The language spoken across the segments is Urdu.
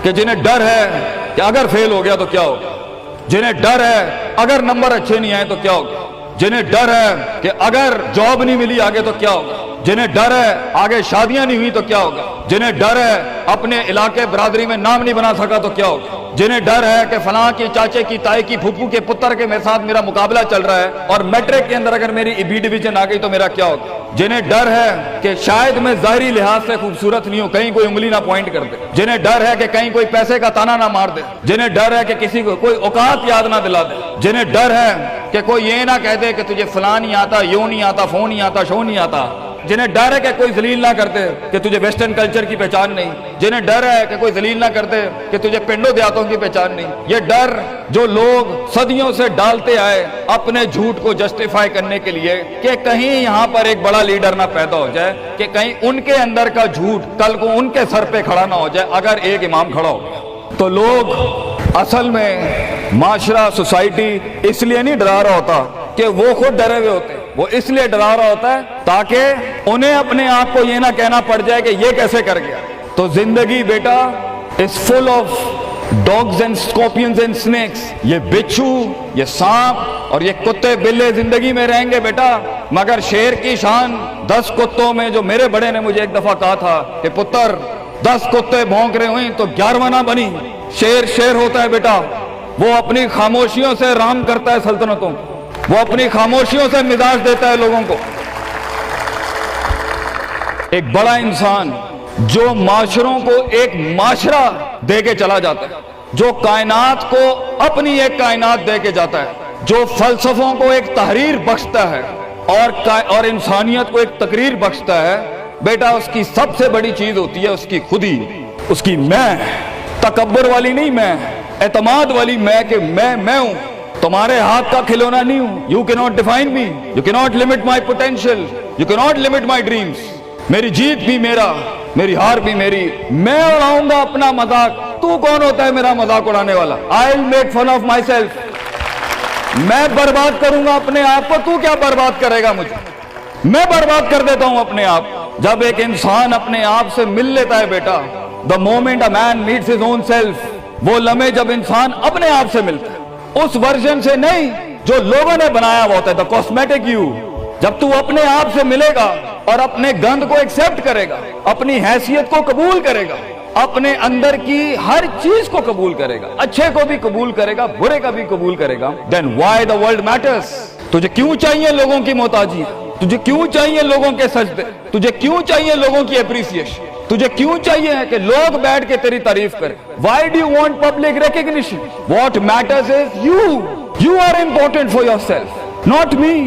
کہ جنہیں ڈر ہے کہ اگر فیل ہو گیا تو کیا ہوگا، جنہیں ڈر ہے اگر نمبر اچھے نہیں آئے تو کیا ہوگا، جنہیں ڈر ہے کہ اگر جاب نہیں ملی آگے تو کیا ہوگا، جنہیں ڈر ہے آگے شادیاں نہیں ہوئی تو کیا ہوگا، جنہیں ڈر ہے اپنے علاقے برادری میں نام نہیں بنا سکا تو کیا ہوگا، جنہیں ڈر ہے کہ فلاں کی چاچے کی تائی کی پھپھو کے پتر کے میرے ساتھ میرا مقابلہ چل رہا ہے اور میٹرک کے اندر اگر میری بی ڈویژن آ گئی تو میرا کیا ہوگا، جنہیں ڈر ہے کہ شاید میں ظاہری لحاظ سے خوبصورت نہیں ہوں، کہیں کوئی انگلی نہ پوائنٹ کر دے، جنہیں ڈر ہے کہ کہیں کوئی پیسے کا تانا نہ مار دے، جنہیں ڈر ہے کہ کسی کو کوئی اوقات یاد نہ دلا دے، جنہیں ڈر ہے کہ کوئی یہ نہ کہہ دے کہ تجھے فلاں نہیں آتا، یوں نہیں آتا، فون نہیں آتا، شو نہیں آتا، جنہیں ڈر ہے کہ کوئی ذلیل نہ کرتے کہ تجھے ویسٹرن کلچر کی پہچان نہیں، جنہیں ڈر ہے کہ کوئی ذلیل نہ کرتے کہ تجھے پنڈوں دیہاتوں کی پہچان نہیں، یہ ڈر جو لوگ صدیوں سے ڈالتے آئے اپنے جھوٹ کو جسٹیفائی کرنے کے لیے کہ کہیں یہاں پر ایک بڑا لیڈر نہ پیدا ہو جائے، کہ کہیں ان کے اندر کا جھوٹ کل کو ان کے سر پہ کھڑا نہ ہو جائے اگر ایک امام کھڑا ہو گیا، تو لوگ اصل میں معاشرہ سوسائٹی اس لیے نہیں ڈرا رہا ہوتا کہ وہ خود ڈرے ہوئے ہوتے، وہ اس لیے ڈرا رہا ہوتا ہے تاکہ انہیں اپنے آپ کو یہ نہ کہنا پڑ جائے کہ یہ کیسے کر گیا۔ تو زندگی بیٹا is full of dogs and scorpions and snakes، یہ بچھو، یہ سانپ اور یہ کتے بلے زندگی میں رہیں گے بیٹا، مگر شیر کی شان 10 کتوں میں، جو میرے بڑے نے مجھے ایک دفعہ کہا تھا کہ پتر 10 کتے بھونک رہے ہوئیں تو 11واں نہ بنی، شیر شیر ہوتا ہے بیٹا، وہ اپنی خاموشیوں سے رام کرتا ہے سلطنتوں، وہ اپنی خاموشیوں سے مزاج دیتا ہے لوگوں کو۔ ایک بڑا انسان جو معاشروں کو ایک معاشرہ دے کے چلا جاتا ہے، جو کائنات کو اپنی ایک کائنات دے کے جاتا ہے، جو فلسفوں کو ایک تحریر بخشتا ہے اور انسانیت کو ایک تقریر بخشتا ہے، بیٹا اس کی سب سے بڑی چیز ہوتی ہے اس کی خودی، اس کی میں، تکبر والی نہیں میں، اعتماد والی میں، کہ میں ہوں، تمہارے ہاتھ کا کھلونا نہیں ہوں، you cannot define me, you cannot limit my potential, you cannot limit my dreams، میری جیت بھی میرا، میری ہار بھی میری، میں اڑاؤں گا اپنا مذاق، تو کون ہوتا ہے میرا مذاق اڑانے والا، I'll make fun of myself، میں برباد کروں گا اپنے آپ کو، تو کیا برباد کرے گا مجھے، میں برباد کر دیتا ہوں اپنے آپ۔ جب ایک انسان اپنے آپ سے مل لیتا ہے بیٹا، the moment a man meets his own self، وہ لمحے جب انسان اپنے آپ سے ملتا ہے، اس ورژن سے نہیں جو لوگوں نے بنایا ہوا ہوتا ہے، the cosmetic you، جب تو اپنے آپ سے ملے گا اور اپنے گند کو ایکسپٹ کرے گا، اپنی حیثیت کو قبول کرے گا، اپنے اندر کی ہر چیز کو قبول کرے گا، اچھے کو بھی قبول کرے گا، برے کا بھی قبول کرے گا، then why the world matters، تجھے کیوں چاہیے لوگوں کی محتاجی، تجھے کیوں چاہیے لوگوں کے سجدے، تجھے کیوں چاہیے لوگوں کی اپریسیشن، تجھے کیوں چاہیے کہ لوگ بیٹھ کے تیری تعریف کریں، why do you want public recognition، what matters is you are important for yourself، not me،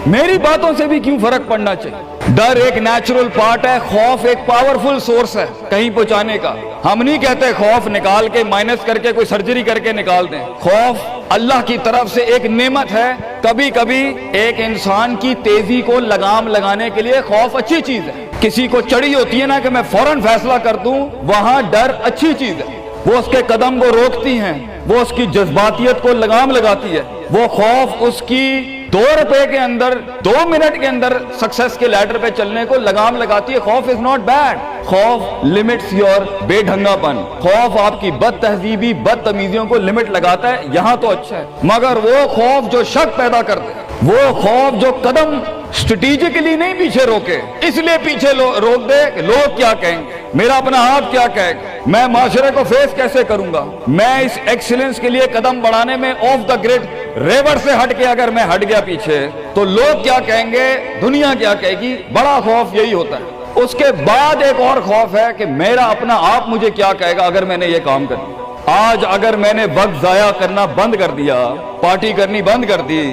میری باتوں سے بھی کیوں فرق پڑنا چاہیے۔ ڈر ایک نیچرل پارٹ ہے، خوف ایک پاورفل سورس ہے کہیں پہنچانے کا۔ ہم نہیں کہتے خوف نکال کے مائنس کر کے کوئی سرجری کر کے نکال دیں، خوف اللہ کی طرف سے ایک نعمت ہے۔ کبھی کبھی ایک انسان کی تیزی کو لگام لگانے کے لیے خوف اچھی چیز ہے۔ کسی کو چڑھی ہوتی ہے نا کہ میں فوراً فیصلہ کر دوں، وہاں ڈر اچھی چیز ہے، وہ اس کے قدم کو روکتی ہیں، وہ اس کی جذباتیت کو لگام لگاتی ہے۔ وہ خوف اس کی 2 روپے کے اندر 2 منٹ کے اندر سکسس کے لیڈر پہ چلنے کو لگام لگاتی ہے۔ خوف از ناٹ بیڈ، خوف لمٹس یور بے ڈھنگا پن، خوف آپ کی بد تہذیبی بد تمیزیوں کو لمٹ لگاتا ہے، یہاں تو اچھا ہے۔ مگر وہ خوف جو شک پیدا کر دے، وہ خوف جو قدم اسٹریٹجکلی نہیں پیچھے روکے، اس لیے پیچھے روک دے کہ لوگ کیا کہیں گے، میرا اپنا آپ کیا کہے گا، میں معاشرے کو فیس کیسے کروں گا، میں اس ایکسیلنس کے لیے قدم بڑھانے میں آف دا گریڈ ریور سے ہٹ کے اگر میں ہٹ گیا پیچھے تو لوگ کیا کہیں گے، دنیا کیا کہے گی۔ بڑا خوف یہی ہوتا ہے۔ اس کے بعد ایک اور خوف ہے کہ میرا اپنا آپ مجھے کیا کہے گا اگر میں نے یہ کام کر دیا۔ آج اگر میں نے وقت ضائع کرنا بند کر دیا، پارٹی کرنی بند کر دی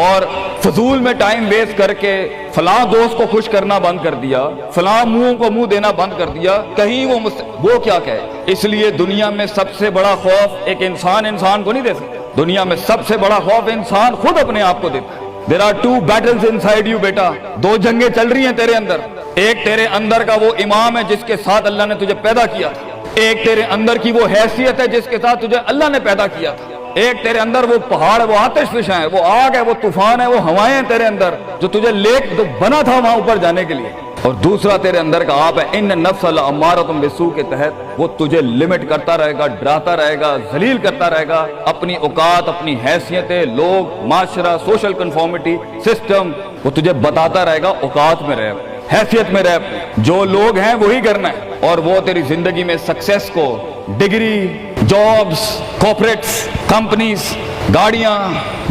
اور فضول میں ٹائم ویسٹ کر کے فلاں دوست کو خوش کرنا بند کر دیا، فلاں منہ کو منہ دینا بند کر دیا، کہیں وہ کیا کہے۔ اس لیے دنیا میں سب سے بڑا خوف ایک انسان کو نہیں دے سکتا، دنیا میں سب سے بڑا خوف انسان خود اپنے آپ کو دیتا ہے۔ There are 2 battles inside you بیٹا، 2 جنگیں چل رہی ہیں تیرے اندر۔ ایک تیرے اندر کا وہ امام ہے جس کے ساتھ اللہ نے تجھے پیدا کیا تھا، ایک تیرے اندر کی وہ حیثیت ہے جس کے ساتھ تجھے اللہ نے پیدا کیا تھا، ایک تیرے اندر وہ پہاڑ، وہ آتش فشاں ہے، وہ آگ ہے، وہ طوفان ہے، وہ ہوائیں ہیں تیرے اندر جو تجھے تو بنا تھا وہاں اوپر جانے کے لیے۔ اور دوسرا تیرے اندر کا آپ ہے ان نفس الامارۃ بالسوء کے تحت وہ تجھے لمٹ کرتا رہے گا، ڈراتا رہے گا، ذلیل کرتا رہے گا، اپنی اوقات، اپنی حیثیتیں، لوگ، معاشرہ، سوشل کنفارمیٹی، سسٹم، وہ تجھے بتاتا رہے گا اوقات میں رہ، حیثیت میں رہ، جو لوگ ہیں وہی کرنا ہے، اور وہ تیری زندگی میں سکسیس کو، ڈگری، جابز، کارپوریٹس، کمپنیز، گاڑیاں،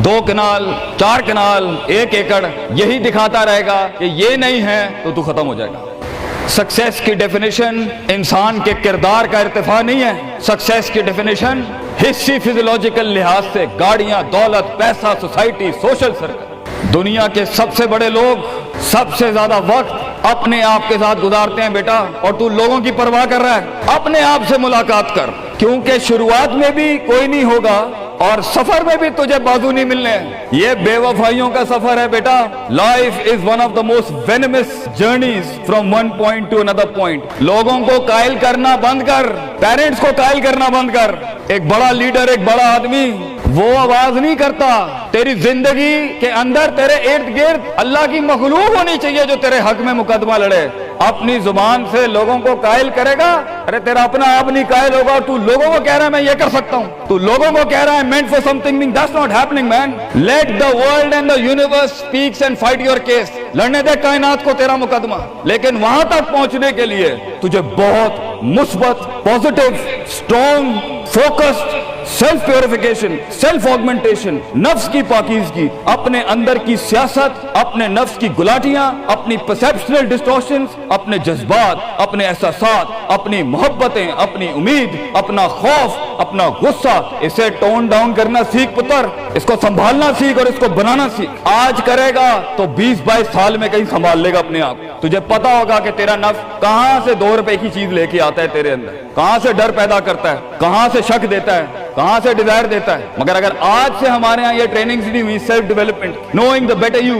2 کنال، 4 کنال، 1 ایکڑ، یہی دکھاتا رہے گا کہ یہ نہیں ہے تو ختم ہو جائے گا۔ سکسیس کی ڈیفینیشن انسان کے کردار کا ارتفاع نہیں ہے، سکسیس کی ڈیفینیشن حصی فزیولوجیکل لحاظ سے گاڑیاں، دولت، پیسہ، سوسائٹی، سوشل سرکل۔ دنیا کے سب سے بڑے لوگ سب سے زیادہ وقت اپنے آپ کے ساتھ گزارتے ہیں بیٹا، اور تو لوگوں کی پرواہ کر رہا ہے۔ اپنے آپ سے ملاقات کر، کیونکہ شروعات میں بھی کوئی نہیں ہوگا اور سفر میں بھی تجھے بازو نہیں ملنے ہیں۔ یہ بے وفائیوں کا سفر ہے بیٹا۔ Life is one of the most venomous journeys from one point to another point. لوگوں کو قائل کرنا بند کر، پیرنٹس کو قائل کرنا بند کر۔ ایک بڑا لیڈر، ایک بڑا آدمی وہ آواز نہیں کرتا، تیری زندگی کے اندر تیرے ارد گرد اللہ کی مخلوق ہونی چاہیے جو تیرے حق میں مقدمہ لڑے۔ اپنی زبان سے لوگوں کو قائل کرے گا، ارے تیرا اپنا آپ نہیں قائل ہوگا، تو لوگوں کو کہہ رہا ہے میں یہ کر سکتا ہوں، تو لوگوں کو کہہ رہا ہے meant for something, that's not happening man. Let the world and the universe speaks and fight your case. لڑنے دے کائنات کو تیرا مقدمہ، لیکن وہاں تک پہنچنے کے لیے تجھے بہت مثبت، positive, strong, focused, self purification, self augmentation, نفس کی پاکیزگی، اپنے اندر کی سیاست، اپنے نفس کی گلاٹیاں، اپنی پرسیپشنل ڈسٹورشنز، اپنے جذبات، اپنے احساسات، اپنی محبتیں، اپنی امید، اپنا خوف، اپنا غصہ، اسے ٹون ڈاؤن کرنا سیکھ پتر، اس کو سنبھالنا سیکھ اور اس کو بنانا سیکھ۔ آج کرے گا تو 20-22 سال میں کہیں سنبھال لے گا اپنے آپ۔ تجھے پتا ہوگا کہ تیرا نفس کہاں سے 2 روپے کی چیز لے کے آتا ہے تیرے اندر، کہاں سے ڈر پیدا کرتا ہے، کہاں سے شک دیتا ہے، کہاں سے ڈیزائر دیتا ہے۔ مگر اگر آج سے ہمارے ہاں یہ ٹریننگز نہیں ہوئی، self development, knowing the better you,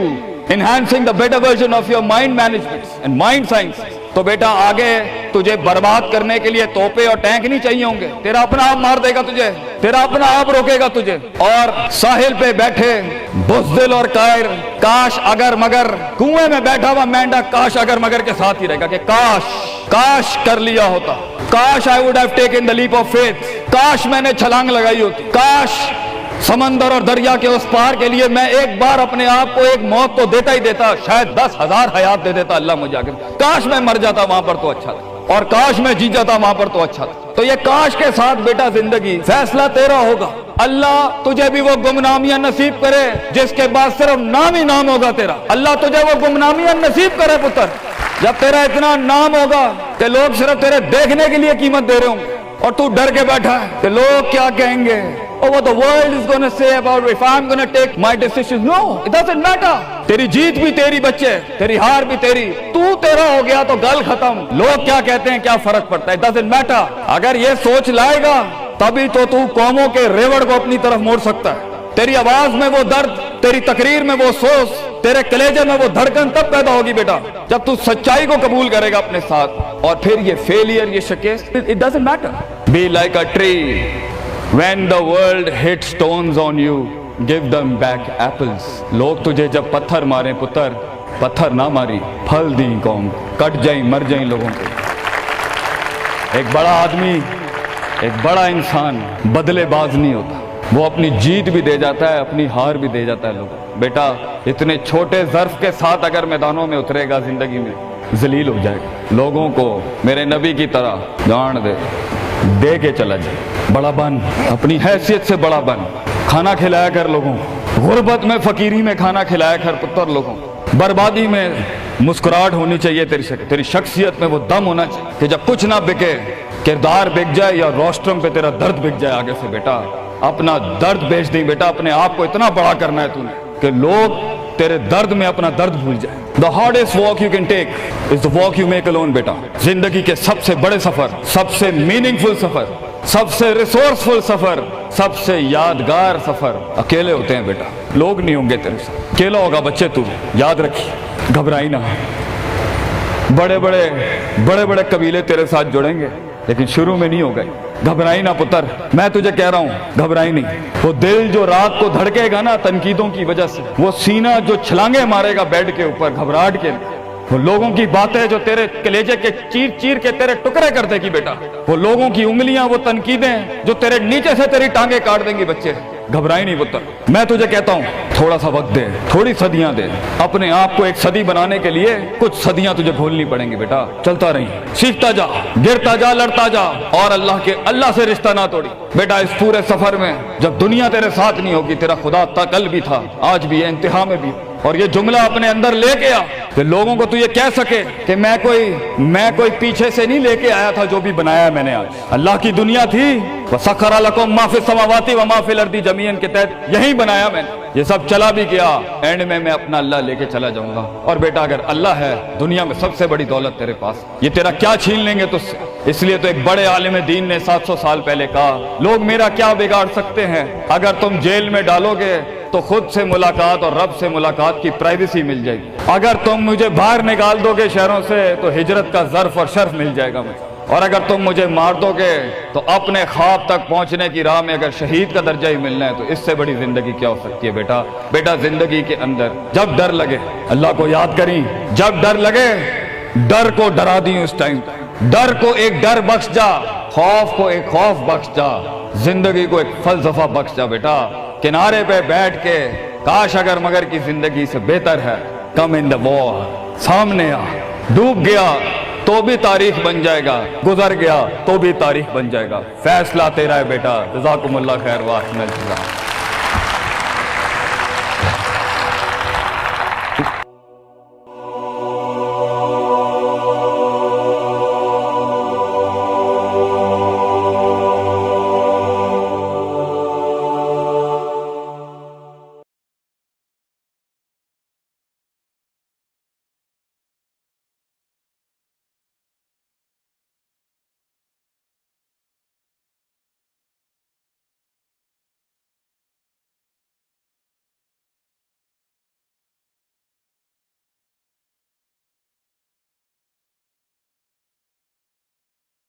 enhancing the better version of your mind management and mind science, تو بیٹا آگے تجھے برباد کرنے کے لیے توپے اور ٹینک نہیں چاہیے ہوں گے، تیرا اپنا آپ مار دے گا تجھے، تیرا اپنا آپ روکے گا تجھے۔ اور ساحل پہ بیٹھے بزدل اور قائر، کاش اگر مگر، کنویں میں بیٹھا ہوا مینڈک کاش اگر مگر کے ساتھ ہی رہے گا کہ کاش کر لیا ہوتا، کاش I would have taken the leap of faith، کاش میں نے چھلانگ لگائی ہوتی، کاش سمندر اور دریا کے اس پار کے لیے میں ایک بار اپنے آپ کو ایک موت تو دیتا ہی دیتا، شاید 10,000 حیات دے دیتا اللہ مجھے آگے، کاش میں مر جاتا وہاں پر تو اچھا تھا، اور کاش میں جی جاتا وہاں پر تو اچھا تھا۔ تو یہ کاش کے ساتھ بیٹا زندگی، فیصلہ تیرا ہوگا۔ اللہ تجھے بھی وہ گمنامیاں نصیب کرے جس کے بعد صرف نام ہی نام ہوگا تیرا، اللہ تجھے وہ گمنامیاں نصیب کرے پتر، جب تیرا اتنا نام ہوگا کہ لوگ صرف تیرے دیکھنے کے لیے قیمت دے رہے ہوں گے، اور تو ڈر کے بیٹھا ہے کہ لوگ کیا کہیں گے، or what the world is going to say about if I'm going to take my decisions. No, it doesn't matter. تیری جیت بھی تیری بچے، تیری ہار بھی تیری، تو تیرا ہو گیا تو گل ختم، لوگ کیا کہتے ہیں کیا فرق پڑتا ہے، it doesn't matter۔ اگر یہ سوچ لائے گا تبھی تو قوموں کے ریوڑ کو اپنی طرف موڑ سکتا ہے۔ تیری آواز میں وہ درد، تیری تقریر میں وہ سوز، تیرے کلیجے میں وہ دھڑکن تب پیدا ہوگی بیٹا جب تو سچائی کو قبول کرے گا اپنے ساتھ، اور پھر یہ فیلئر، یہ شکست، it doesn't matter۔ Be like a tree when the world hits stones on you, give them back apples۔ لوگ تجھے جب پتھر ماریں پتر، پتھر نہ ماری، پھل دیں قوم، کٹ جائیں مر جائیں لوگوں کو۔ ایک بڑا آدمی، ایک بڑا انسان بدلے باز نہیں ہوتا، وہ اپنی جیت بھی دے جاتا ہے، اپنی ہار بھی دے جاتا ہے لوگوں۔ بیٹا اتنے چھوٹے ظرف کے ساتھ اگر میدانوں میں اترے گا زندگی میں، ذلیل ہو جائے گا، لوگوں کو میرے نبی کی طرح جان دے کے چلا جائے، بڑا بن، اپنی حیثیت سے بڑا بن، کھانا کھلایا کر لوگوں، غربت میں فقیری میں کھانا کھلایا کر پتر لوگوں، بربادی میں مسکراہٹ ہونی چاہیے تیری شخصیت میں وہ دم ہونا چاہیے کہ جب کچھ نہ بکے، کردار بک جائے یا روسٹرم پہ تیرا درد بک جائے آگے سے، بیٹا اپنا درد بیچ دیں بیٹا، اپنے آپ کو اتنا بڑا کرنا ہے تو نے کہ لوگ تیرے درد میں اپنا درد بھول جائیں۔ The hardest walk you can take is the walk you make alone بیٹا۔ زندگی کے سب سے بڑے سفر، سب سے میننگ فل سفر، سب سے ریسورسفل سفر، سب سے یادگار سفر اکیلے ہوتے ہیں بیٹا، لوگ نہیں ہوں گے تیرے ساتھ، اکیلا ہوگا بچے تو، یاد رکھیے، گھبرائی نہ۔ بڑے بڑے قبیلے تیرے ساتھ جڑیں گے لیکن شروع میں نہیں ہو گئے، گھبرائی نہ پتر، میں تجھے کہہ رہا ہوں گھبرائی نہیں۔ وہ دل جو رات کو دھڑکے گا نا تنقیدوں کی وجہ سے، وہ سینہ جو چھلانگے مارے گا بیڈ کے اوپر گھبراہٹ کے، وہ لوگوں کی باتیں جو تیرے کلیجے کے چیر چیر کے تیرے ٹکڑے کر دے گی بیٹا، وہ لوگوں کی انگلیاں، وہ تنقیدیں جو تیرے نیچے سے تیری ٹانگیں کاٹ دیں گی بچے، گھبرائی نہیں پتر۔ میں تجھے کہتا ہوں تھوڑا سا وقت دے، تھوڑی صدیاں دے، اپنے آپ کو ایک صدی بنانے کے لیے کچھ صدیاں تجھے گھولنی پڑیں گی بیٹا، چلتا رہی، سیکھتا جا، گرتا جا، لڑتا جا، اور اللہ سے رشتہ نہ توڑی بیٹا۔ اس پورے سفر میں جب دنیا تیرے ساتھ نہیں ہوگی، تیرا خدا تا کل بھی تھا، آج بھی ہے، انتہا میں بھی، اور یہ جملہ اپنے اندر لے کے آ کہ لوگوں کو تو یہ کہہ سکے کہ میں کوئی پیچھے سے نہیں لے کے آیا تھا، جو بھی بنایا میں نے آج اللہ کی دنیا تھی، وَسَخَّرَ لَكُم مَّا فِي السَّمَاوَاتِ وَمَا فِي الْأَرْضِ جَمِيعًا کے تحت یہی بنایا میں نے، یہ سب چلا بھی گیا، اینڈ میں اپنا اللہ لے کے چلا جاؤں گا۔ اور بیٹا اگر اللہ ہے دنیا میں سب سے بڑی دولت تیرے پاس، یہ تیرا کیا چھین لیں گے تجھ سے؟ اس لیے تو ایک بڑے عالم دین نے 700 سال پہلے کہا، لوگ میرا کیا بگاڑ سکتے ہیں؟ اگر تم جیل میں ڈالو گے تو خود سے ملاقات اور رب سے ملاقات کی پرائیویسی مل جائے گی، اگر تم مجھے باہر نکال دو گے شہروں سے تو ہجرت کا ظرف اور شرف مل جائے گا مجھے، اور اگر تم مجھے مار دو گے تو اپنے خواب تک پہنچنے کی راہ میں اگر شہید کا درجہ ہی ملنا ہے تو اس سے بڑی زندگی کیا ہو سکتی ہے بیٹا زندگی کے اندر جب ڈر لگے اللہ کو یاد کریں، جب ڈر لگے ڈر کو ڈرا دیں، اس ٹائم ڈر کو ایک ڈر بخش جا، خوف کو ایک خوف بخش جا، زندگی کو ایک فلسفہ بخش جا بیٹا۔ کنارے پہ بیٹھ کے کاش اگر مگر کی زندگی سے بہتر ہے، کم ان دا وار، سامنے آ، ڈوب گیا تو بھی تاریخ بن جائے گا، گزر گیا تو بھی تاریخ بن جائے گا، فیصلہ تیرا ہے بیٹا۔ جزاکم اللہ خیر واحسن الجزاء۔